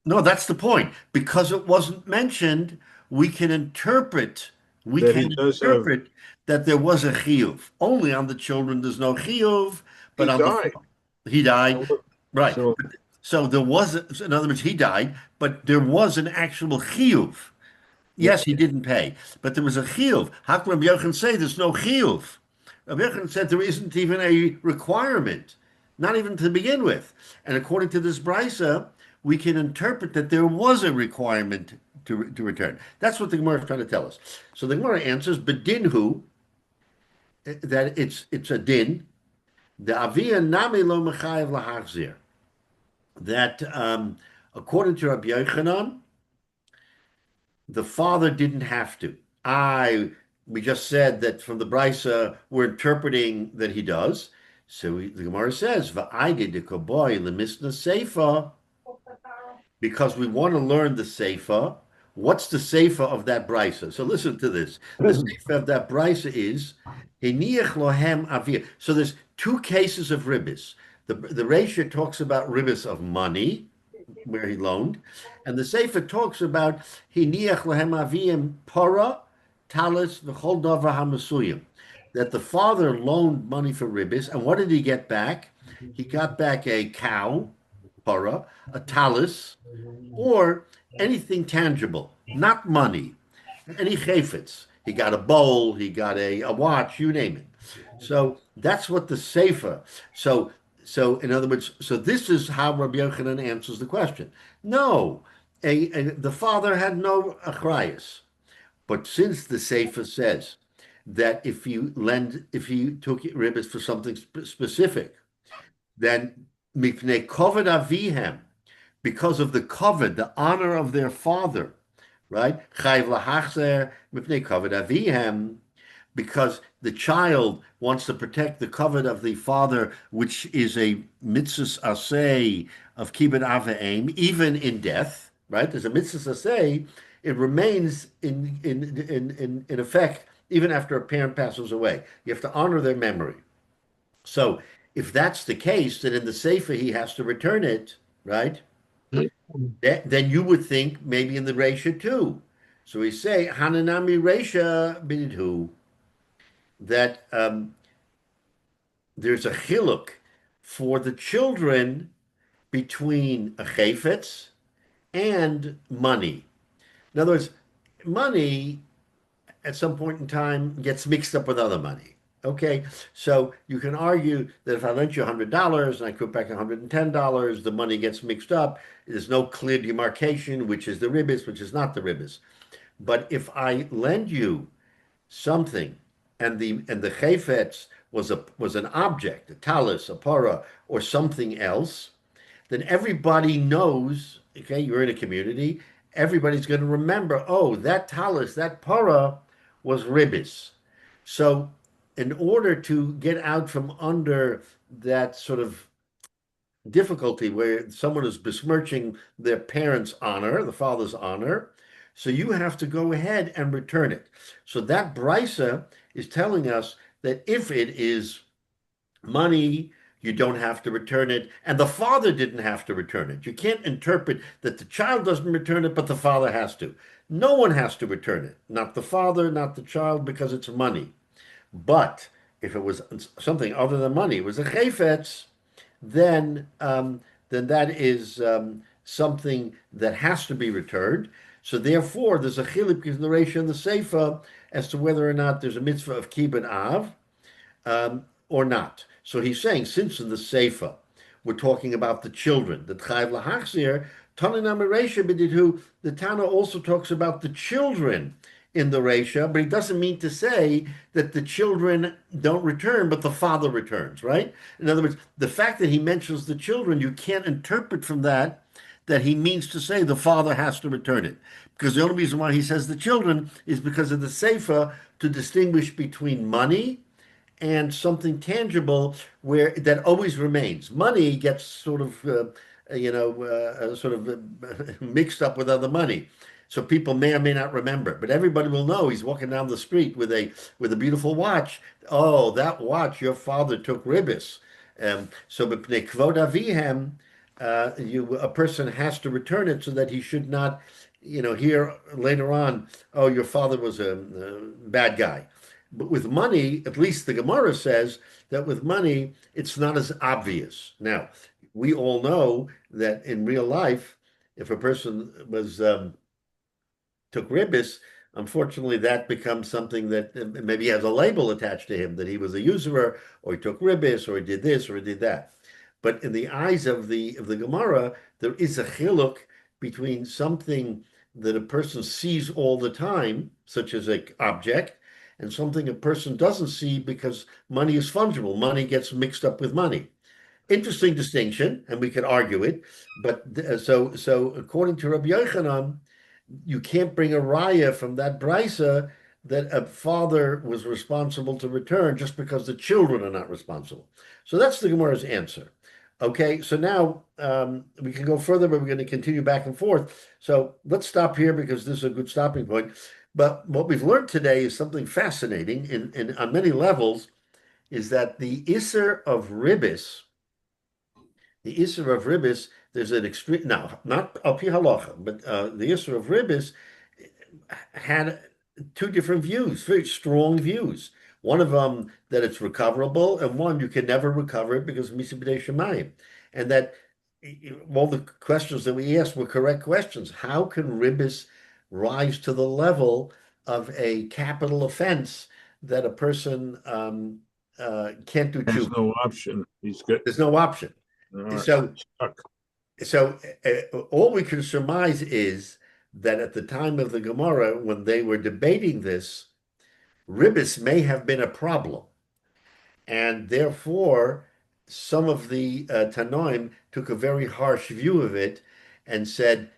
No, that's the point. Because it wasn't mentioned, we can interpret. That there was a chiyuv. Only on the children there's no chiyuv, but he died. Right. So there was, in other words, he died, but there was an actual chiyuv. Yes, he didn't pay, but there was a chiyuv. How can Rabbi Yochanan say there's no chiyuv? Rabbi Yochanan said there isn't even a requirement, not even to begin with. And according to this brisa, we can interpret that there was a requirement to return. That's what the Gemara is trying to tell us. So the Gemara answers, "Bedinhu," that it's a din. The avia nami lo mechayev lahachzir. That according to Rabbi Yochanan, the father didn't have to. We just said that from the brisa we're interpreting that he does. So the Gemara says, "Va'ayde de koboy lemisna seifa," because we want to learn the seifa. What's the seifa of that brisa? So listen to this. The seifa of that brisa is hiniach lohem avir. So there's two cases of ribis. The Reisha talks about ribis of money, where he loaned, and the seifa talks about hiniach lohem avim para talis v'chol davar hamasuyim. That the father loaned money for ribis, and what did he get back? He got back a cow, para, a talis, or anything tangible, not money, any chayfetz. He got a bowl, he got a watch, you name it. So that's what the Sefer. So in other words, so this is how Rabbi Yochanan answers the question. No, the father had no achrayus. But since the Sefer says that if you took ribbis for something specific, then mipnei kovod avihem, because of the kovod, the honor of their father, right? Chayv lahachzer mipnei kovod avihem, because the child wants to protect the covet of the father, which is a mitzvah aseh of kibbut avim, even in death, right? There's a mitzvah aseh, it remains in effect even after a parent passes away. You have to honor their memory. So if that's the case, then in the Sefer he has to return it, right? Then you would think maybe in the Reisha too. So we say Hananami Reisha bidhu, that there's a chiluk for the children between a chayfetz and money. In other words, money at some point in time gets mixed up with other money. Okay, so you can argue that if I lent you $100 and I put back $110, the money gets mixed up. There's no clear demarcation, which is the ribbis, which is not the ribbis. But if I lend you something, and the chayfetz was an object, a talis, a para, or something else, then everybody knows. Okay, you're in a community. Everybody's going to remember. Oh, that talis, that para, was ribbis. So, in order to get out from under that sort of difficulty where someone is besmirching their parents' honor, the father's honor, so you have to go ahead and return it. So that brisa is telling us that if it is money, you don't have to return it, and the father didn't have to return it. You can't interpret that the child doesn't return it, but the father has to. No one has to return it, not the father, not the child, because it's money. But if it was something other than money, it was a chayfetz, then that is something that has to be returned. So therefore, there's a chiluk in the Reisha and the Sefer as to whether or not there's a mitzvah of kibbut av or not. So he's saying, since in the Sefer we're talking about the children, the chayv lahachzir, Tananam Reisha b'didhu, the Tana also talks about the children in the Reisha, but he doesn't mean to say that the children don't return, but the father returns, right? In other words, the fact that he mentions the children, you can't interpret from that he means to say the father has to return it. Because the only reason why he says the children is because of the Sefer to distinguish between money and something tangible where that always remains. Money gets sort of, mixed up with other money. So people may or may not remember, but everybody will know he's walking down the street with a beautiful watch. Oh, that watch, your father took ribbis. So b'pnei kvod avihem, a person has to return it so that he should not, hear later on, oh, your father was a bad guy. But with money, at least the Gemara says that with money, it's not as obvious. Now, we all know that in real life, if a person took ribbis, unfortunately, that becomes something that maybe has a label attached to him, that he was a usurer, or he took ribbis, or he did this, or he did that. But in the eyes of the Gemara, there is a chiluk between something that a person sees all the time, such as an object, and something a person doesn't see because money is fungible. Money gets mixed up with money. Interesting distinction, and we could argue it. But so according to Rabbi Yochanan, you can't bring a raya from that brisa that a father was responsible to return just because the children are not responsible. So that's the Gemara's answer. Okay, so now we can go further, but we're going to continue back and forth. So let's stop here because this is a good stopping point. But what we've learned today is something fascinating in on many levels, is that the Isser of Ribbis, there's an extreme, now, not al pi halacha, but the Isser of Ribbis had two different views, very strong views. One of them that it's recoverable, and one you can never recover it because of Misa B'dei Shemayim. And that all the questions that we asked were correct questions. How can Ribbis rise to the level of a capital offense that a person can't do There's tshuva. no option. He's good. There's no option. So, Stuck. so all we can surmise is that at the time of the Gemara, when they were debating this, ribis may have been a problem, and therefore some of the Tanoim took a very harsh view of it and said,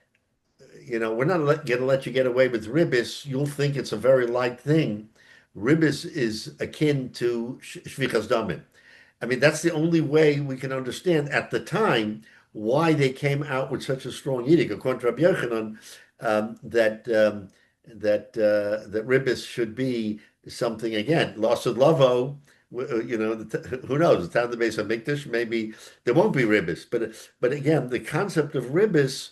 we're not going to let you get away with ribis. You'll think it's a very light thing. Ribis is akin to shvichas damim. I mean, that's the only way we can understand at the time why they came out with such a strong edict, according to Rabbi Yochanan, that ribis should be something again. Loss of lavo, who knows? The town of the base of Mikdash, maybe there won't be ribis, but again, the concept of ribis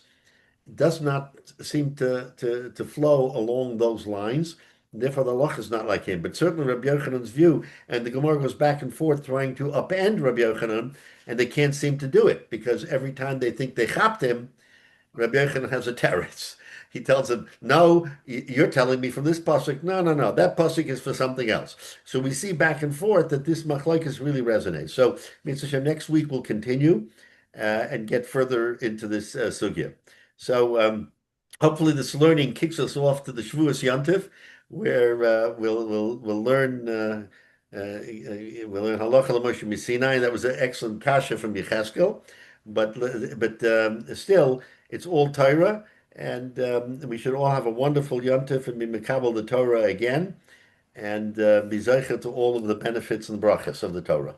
does not seem to flow along those lines. Therefore, the Loch is not like him. But certainly Rabbi Yochanan's view, and the Gemara goes back and forth trying to upend Rabbi Yochanan, and they can't seem to do it because every time they think they chapped him, Rabbi Yochanan has a teretz. He tells them, "No, you're telling me from this pasuk. No. That pasuk is for something else." So we see back and forth that this machlokes really resonates. So, Mitzvah next week we'll continue and get further into this sugya. So hopefully this learning kicks us off to the Shavuos Yantiv, where we'll learn halacha l'Moshe Sinai. That was an excellent kasha from Yecheskel, but still it's all Torah, and we should all have a wonderful Yantiv and be mekabel the Torah again, and be zeicher to all of the benefits and brachas of the Torah.